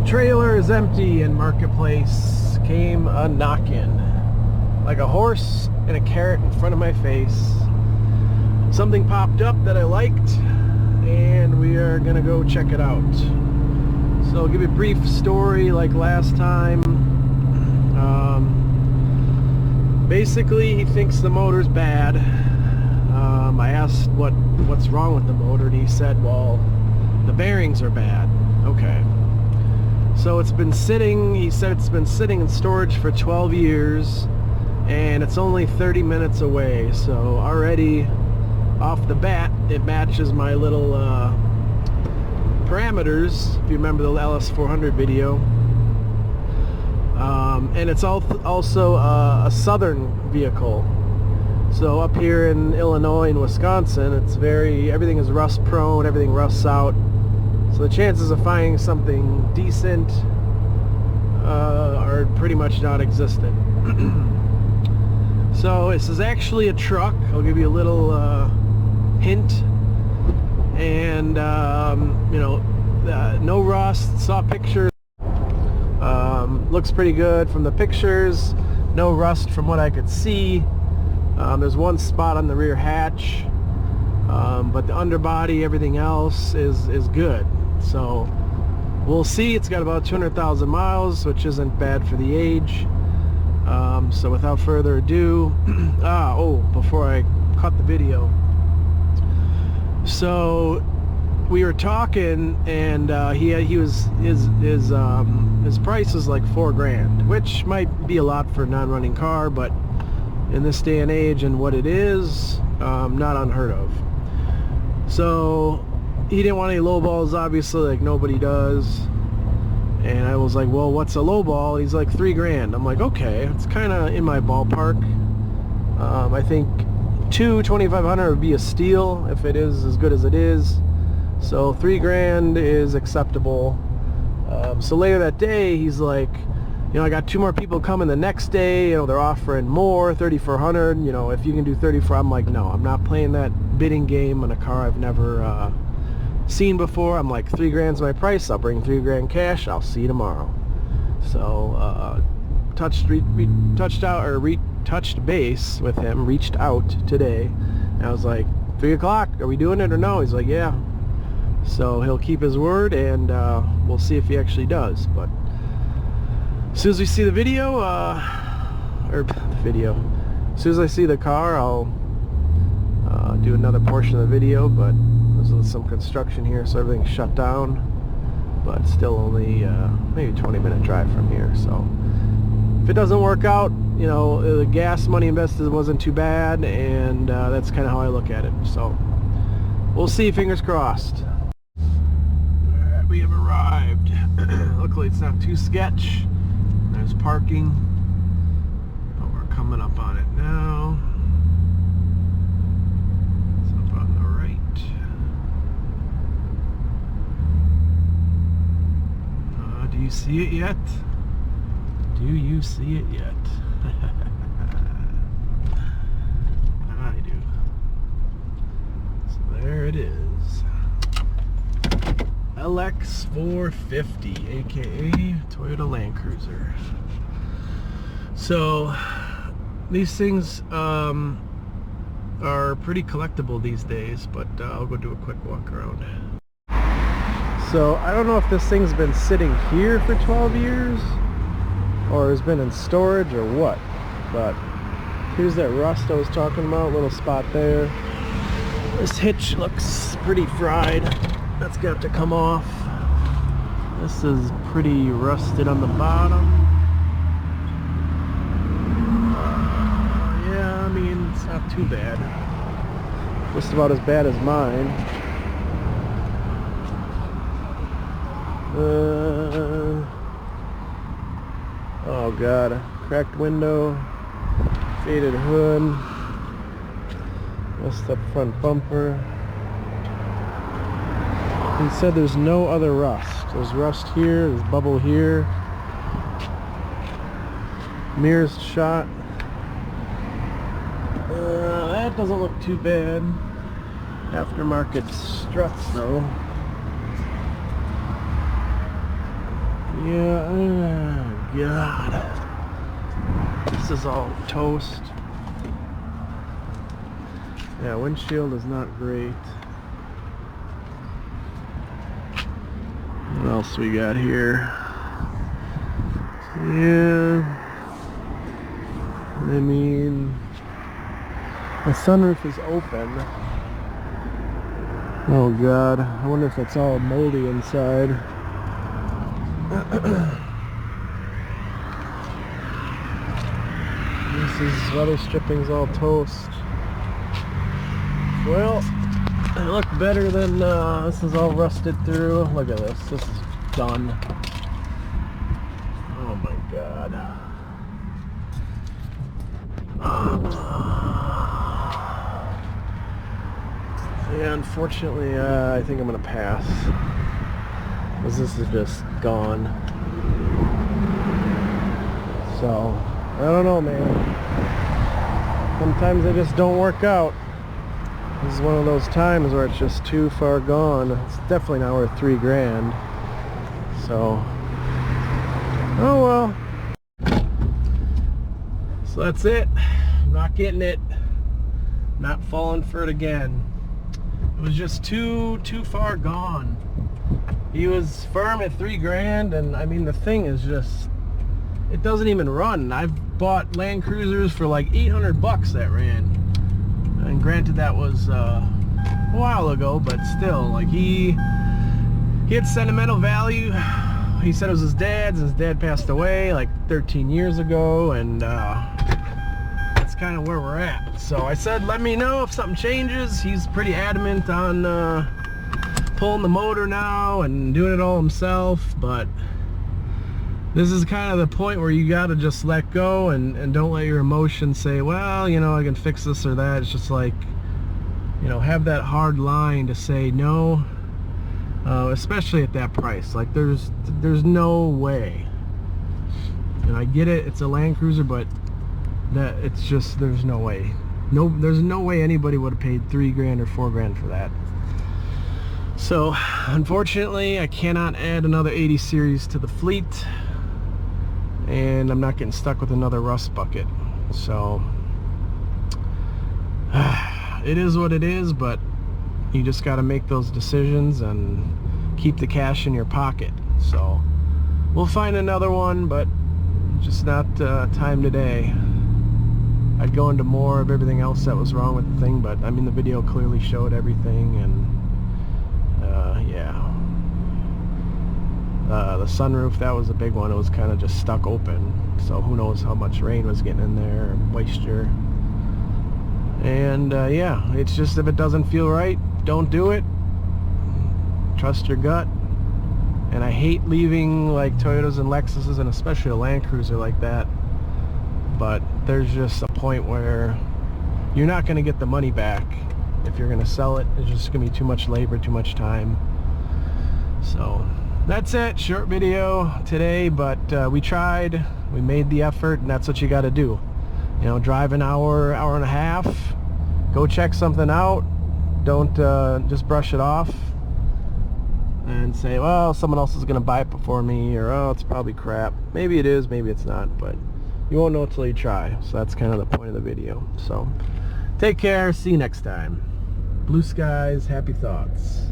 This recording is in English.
trailer is empty and Marketplace came a-knockin'. Like a horse and a carrot in front of my face. Something popped up that I liked, and we are gonna go check it out. So I'll give you a brief story like last time. Basically, he thinks the motor's bad. I asked what's wrong with the motor, and he said, well, the bearings are bad. Okay. So it's been sitting, he said it's been sitting in storage for 12 years, and it's only 30 minutes away. So already, off the bat, it matches my little parameters, if you remember the LS400 video. And it's also a southern vehicle. So up here in Illinois and Wisconsin, it's everything is rust prone, everything rusts out. So the chances of finding something decent are pretty much non-existent. So this is actually a truck. I'll give you a little hint. And you know, no rust. Saw pictures. Looks pretty good from the pictures. No rust from what I could see. There's one spot on the rear hatch, but the underbody, everything else is good. So we'll see. It's got about 200,000 miles, which isn't bad for the age. So without further ado, before I cut the video, so we were talking, and his price is like $4,000, which might be a lot for a non-running car, but in this day and age and what it is, not unheard of. So he didn't want any lowballs, obviously, like nobody does. And I was like, well, what's a lowball? He's like, $3,000. I'm like, okay, it's kind of in my ballpark. I think $2,500 would be a steal if it is as good as it is. So $3,000 is acceptable. So later that day, he's like, you know, I got 2 more people coming the next day. You know, they're offering more, $3,400. You know, if you can do $3,400, I'm like, no, I'm not playing that bidding game on a car I've never seen before. I'm like, $3,000's my price. I'll bring $3,000 cash. I'll see you tomorrow. So touched base with him. Reached out today. And I was like, 3 o'clock. Are we doing it or no? He's like, yeah. So he'll keep his word, and we'll see if he actually does. But as soon as we see the video, as soon as I see the car, I'll do another portion of the video. But there's some construction here, so everything's shut down. But still only maybe 20-minute drive from here. So if it doesn't work out, you know, the gas money invested wasn't too bad, and that's kind of how I look at it. So we'll see. Fingers crossed. Alright, we have arrived. Luckily, it's not too sketch. There's parking, but we're coming up on it now. It's up on the right. Do you see it yet? Do you see it yet? I do. So there it is. LX450, aka Toyota Land Cruiser. So these things are pretty collectible these days, but I'll go do a quick walk around. So I don't know if this thing's been sitting here for 12 years or has been in storage or what, but here's that rust I was talking about, little spot there. This hitch looks pretty fried. That's got to come off. This is pretty rusted on the bottom. Yeah, I mean, it's not too bad. Just about as bad as mine. Oh god, a cracked window, faded hood, messed up front bumper. He said there's no other rust. There's rust here, there's bubble here. Mirrors shot. That doesn't look too bad. Aftermarket struts though. Yeah, oh God. This is all toast. Yeah, windshield is not great. What else we got here? Yeah, I mean, the sunroof is open. Oh God, I wonder if it's all moldy inside. This is weather stripping's all toast. Well, it looked better than this is all rusted through. Look at this. This is done. Oh my God. Yeah, unfortunately, I think I'm gonna pass, because this is just gone. So, I don't know, man. Sometimes they just don't work out. This is one of those times where it's just too far gone. It's definitely not worth $3,000. So, oh well. So that's it. I'm not getting it. Not falling for it again. It was just too far gone. He was firm at $3,000, and I mean the thing is just, it doesn't even run. I've bought Land Cruisers for like $800 that ran, and granted that was a while ago, but still, like he had sentimental value. He said it was his dad's, and his dad passed away like 13 years ago, and that's kind of where we're at. So I said, let me know if something changes. He's pretty adamant on pulling the motor now and doing it all himself, but this is kind of the point where you got to just let go and don't let your emotions say, well, you know, I can fix this or that. It's just like, you know, have that hard line to say no, especially at that price. Like there's no way. And I get it, it's a Land Cruiser, but that it's just, there's no way. There's no way anybody would have paid $3,000 or $4,000 for that. So unfortunately, I cannot add another 80 series to the fleet, and I'm not getting stuck with another rust bucket. So it is what it is, but you just got to make those decisions and keep the cash in your pocket. So we'll find another one, but just not time today. I'd go into more of everything else that was wrong with the thing, but I mean the video clearly showed everything, and yeah. The sunroof, that was a big one. It was kind of just stuck open, so who knows how much rain was getting in there, moisture. And yeah, it's just, if it doesn't feel right, don't do it. Trust your gut. And I hate leaving like Toyotas and Lexuses, and especially a Land Cruiser like that, but there's just a point where you're not going to get the money back. If you're going to sell it, it's just going to be too much labor, too much time. So that's it. Short video today, but we tried, we made the effort, and that's what you got to do. You know, drive an hour, hour and a half, go check something out. Don't just brush it off and say, well, someone else is going to buy it before me, or oh, it's probably crap. Maybe it is, maybe it's not, but you won't know until you try. So that's kind of the point of the video. So take care, see you next time. Blue skies, happy thoughts.